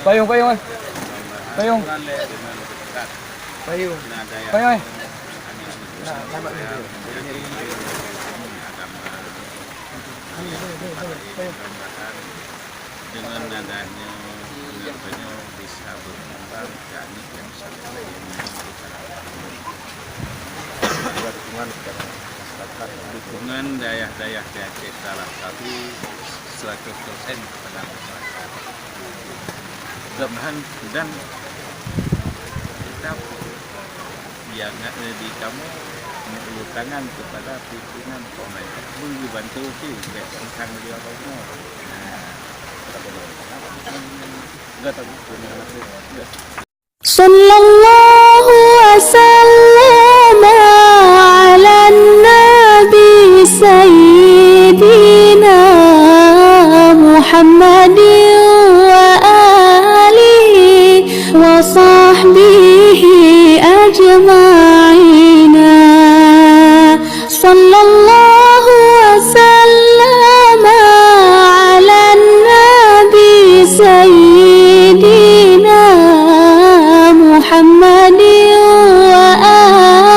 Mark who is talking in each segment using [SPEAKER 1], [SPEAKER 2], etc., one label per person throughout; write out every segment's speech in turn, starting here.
[SPEAKER 1] Payung, payung ơi. Payung. Payung. Payung ơi.
[SPEAKER 2] Dengan adanya penyertanya bisa berkembang dan yang satu dukungan daerah-daerah di Aceh salah satu 100% kepada masyarakat. Mudah-mudahan dan kita jangan di kamu mengulur tangan kepada pimpinan pemerintah boleh bantu juga tentang dia kamu.
[SPEAKER 3] Sallallahu wasallam ala nabi sayyidina Muhammadin wa alihi wa sahbihi ajma'ina. Sallallahu wasallam ala nabi sayyidina Muhammadin wa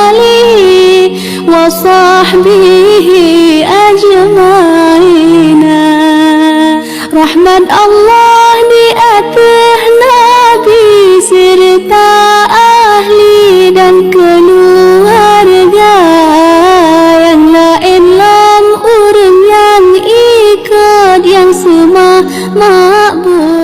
[SPEAKER 3] alihi wa sahbihi ajma'ina. Rahmat Allah di atas Nabi serta ahli dan keluarga yang lain lam urang yang ikut yang semua makbul.